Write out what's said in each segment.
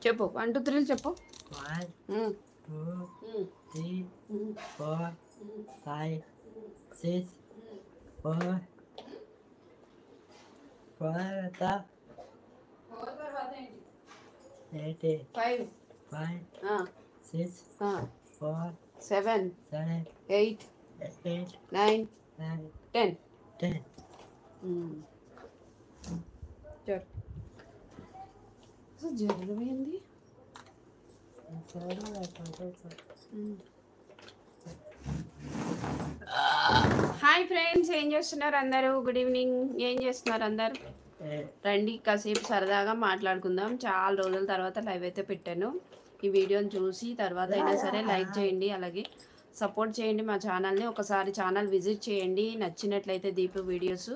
చెప్పు 1 2 3 చెప్పు 1 2 3 4 5 6 4 4 8 5 6 4 7 8 9 10 జరగమైంది. Hi friends, ఏం చేస్తున్నారు అందరూ? Good evening. ఏం చేస్తున్నారు అందరు? రండి కాసేపు సరదాగా మాట్లాడుకుందాం. చాలా రోజుల తర్వాత లైవ్ అయితే పెట్టాను. ఈ వీడియోని చూసి తర్వాత అయినా సరే లైక్ చేయండి, అలాగే సపోర్ట్ చేయండి మా ఛానల్ని. ఒకసారి ఛానల్ విజిట్ చేయండి, నచ్చినట్లయితే దీపు వీడియోస్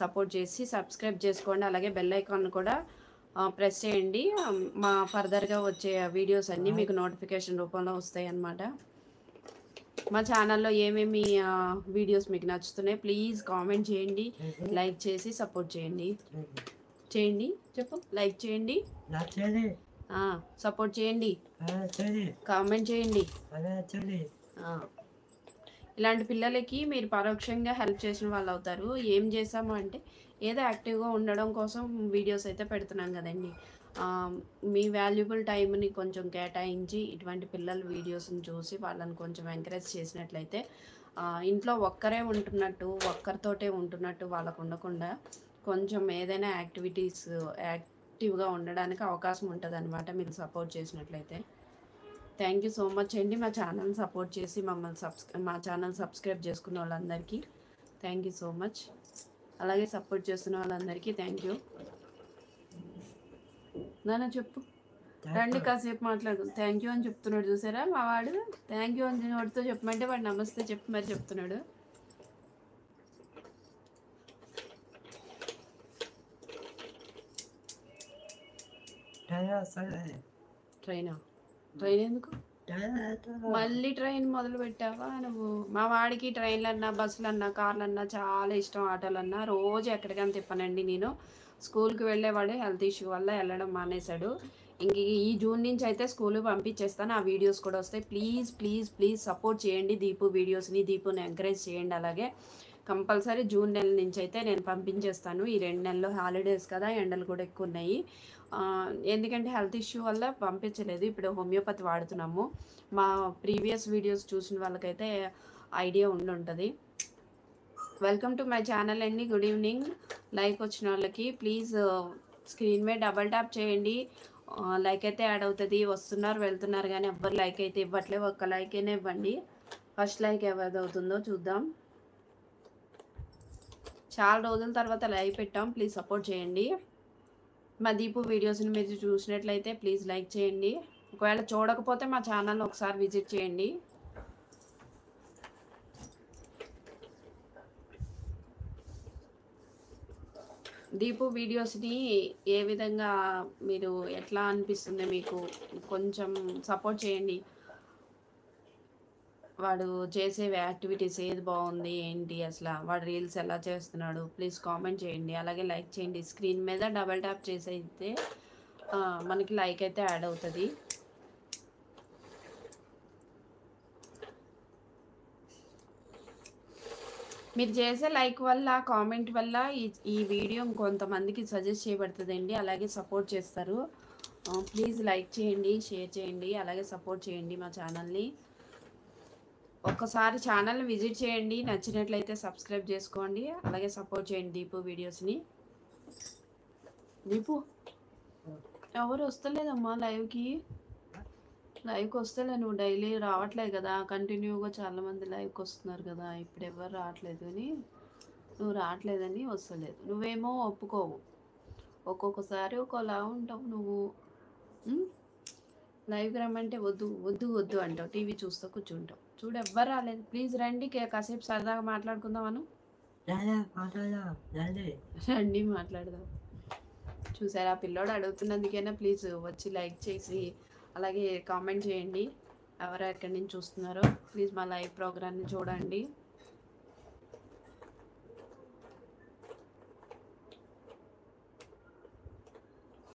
సపోర్ట్ చేసి సబ్స్క్రైబ్ చేసుకోండి. అలాగే బెల్ ఐకాన్ కూడా ప్రెస్ చేయండి. మా ఫర్దర్గా వచ్చే వీడియోస్ అన్నీ మీకు నోటిఫికేషన్ రూపంలో వస్తాయి అన్నమాట. మా ఛానల్లో ఏమేమి వీడియోస్ మీకు నచ్చుతున్నాయి ప్లీజ్ కామెంట్ చేయండి, లైక్ చేసి సపోర్ట్ చేయండి. చేయండి, చెప్పు. లైక్ చేయండి, సపోర్ట్ చేయండి, కామెంట్ చేయండి. ఇలాంటి పిల్లలకి మీరు పరోక్షంగా హెల్ప్ చేసిన వాళ్ళు అవుతారు. ఏం చేసాము అంటే ఏదో యాక్టివ్గా ఉండడం కోసం వీడియోస్ అయితే పెడుతున్నాం కదండి. మీ వాల్యుబుల్ టైంని కొంచెం కేటాయించి ఇటువంటి పిల్లల వీడియోస్ని చూసి వాళ్ళని కొంచెం ఎంకరేజ్ చేసినట్లయితే ఇంట్లో ఒక్కరే ఉంటున్నట్టు, ఒక్కరితోటే ఉంటున్నట్టు వాళ్ళకు ఉండకుండా కొంచెం ఏదైనా యాక్టివ్గా ఉండడానికి అవకాశం ఉంటుంది అనమాట, మీరు సపోర్ట్ చేసినట్లయితే. థ్యాంక్ యూ సో మచ్ అండి. మా ఛానల్ని సపోర్ట్ చేసి మా ఛానల్ సబ్స్క్రైబ్ చేసుకున్న వాళ్ళందరికీ థ్యాంక్ యూ సో మచ్. అలాగే సపోర్ట్ చేస్తున్న వాళ్ళందరికీ థ్యాంక్ యూ. నాన్న చెప్పు, రండి కాసేపు మాట్లాడు. థ్యాంక్ యూ అని చెప్తున్నాడు, చూసారా మా వాడు? థ్యాంక్ యూ అని వాడితో చెప్పమంటే వాడు నమస్తే చెప్పి మరి చెప్తున్నాడు. ట్రైన్ ఎందుకు మళ్ళీ ట్రైన్ మొదలు పెట్టావా నువ్వు? మా వాడికి ట్రైన్లన్నా, బస్సులన్నా, కార్లన్నా చాలా ఇష్టం. ఆటోలన్నా రోజు ఎక్కడికైనా తిప్పనండి నేను. స్కూల్కి వెళ్ళేవాడు, హెల్త్ ఇష్యూ వల్ల వెళ్ళడం మానేశాడు. ఇంక ఈ జూన్ నుంచి అయితే స్కూల్ పంపించేస్తాను. ఆ వీడియోస్ కూడా వస్తాయి. ప్లీజ్ ప్లీజ్ ప్లీజ్ సపోర్ట్ చేయండి దీపు వీడియోస్ని, దీపుని ఎంకరేజ్ చేయండి. అలాగే కంపల్సరీ జూన్ నెల నుంచి అయితే నేను పంపించేస్తాను. ఈ 2 నెలలు హాలిడేస్ కదా, ఎండలు కూడా ఎక్కువ ఉన్నాయి. ఎందుకంటే హెల్త్ ఇష్యూ వల్ల పంపించలేదు. ఇప్పుడు హోమియోపతి వాడుతున్నాము. మా ప్రీవియస్ వీడియోస్ చూసిన వాళ్ళకైతే ఐడియా ఉంటుంది. వెల్కమ్ టు మై ఛానల్ అండి. Good evening. లైక్ వచ్చిన వాళ్ళకి ప్లీజ్ స్క్రీన్ మీద డబల్ ట్యాప్ చేయండి. లైక్ అయితే యాడ్ అవుతుంది. వస్తున్నారు వెళ్తున్నారు కానీ ఎవ్వరు లైక్ అయితే ఇవ్వట్లేదు. ఒక్క లైక్ అయినా ఇవ్వండి. ఫస్ట్ లైక్ ఎవరిది అవుతుందో చూద్దాం. చాలా రోజుల తర్వాత లైవ్ పెట్టాం, ప్లీజ్ సపోర్ట్ చేయండి. మా దీపు వీడియోస్ని మీరు చూసినట్లయితే ప్లీజ్ లైక్ చేయండి. ఒకవేళ చూడకపోతే మా ఛానల్ని ఒకసారి విజిట్ చేయండి. దీపు వీడియోస్ని ఏ విధంగా మీరు ఎట్లా అనిపిస్తుంది మీకు కొంచెం సపోర్ట్ చేయండి. వాడు చేసే యాక్టివిటీస్ ఏది బాగుంది ఏంటి, అసలు వాడు రీల్స్ ఎలా చేస్తున్నాడు ప్లీజ్ కామెంట్ చేయండి. అలాగే లైక్ చేయండి. స్క్రీన్ మీద డబల్ ట్యాప్ చేసి అయితే మనకి లైక్ అయితే యాడ్ అవుతుంది. మీరు చేసే లైక్ వల్ల, కామెంట్ వల్ల ఈ వీడియో కొంతమందికి సజెస్ట్ చేయబడుతుందండి. అలాగే సపోర్ట్ చేస్తారు. ప్లీజ్ లైక్ చేయండి, షేర్ చేయండి, అలాగే సపోర్ట్ చేయండి మా ఛానల్ని. ఒక్కసారి ఛానల్ని విజిట్ చేయండి, నచ్చినట్లయితే సబ్స్క్రైబ్ చేసుకోండి, అలాగే సపోర్ట్ చేయండి దీపు వీడియోస్ని. దీపు ఎవరు వస్తలేదమ్మా లైవ్కి వస్తలే. నువ్వు డైలీ రావట్లేదు కదా, కంటిన్యూగా చాలామంది లైవ్కి వస్తున్నారు కదా, ఇప్పుడు ఎవరు రావట్లేదు అని నువ్వు రావట్లేదని వస్తలేదు. నువ్వేమో ఒప్పుకోవు, ఒక్కొక్కసారి ఒకలా ఉంటావు నువ్వు. లైవ్కి రమ్మంటే వద్దు వద్దు వద్దు అంటావు, టీవీ చూస్తూ కూర్చుంటావు. చూడు ఎవ్వరు రాలేదు. ప్లీజ్ రండి, కాసేపు సరదాగా మాట్లాడుకుందామను. రండి మాట్లాడదాం. చూసారా పిల్లోడు అడుగుతున్నందుకైనా ప్లీజ్ వచ్చి లైక్ చేసి అలాగే కామెంట్ చేయండి. ఎవరు ఎక్కడి నుంచి చూస్తున్నారో ప్లీజ్ మా లైవ్ ప్రోగ్రామ్ని చూడండి.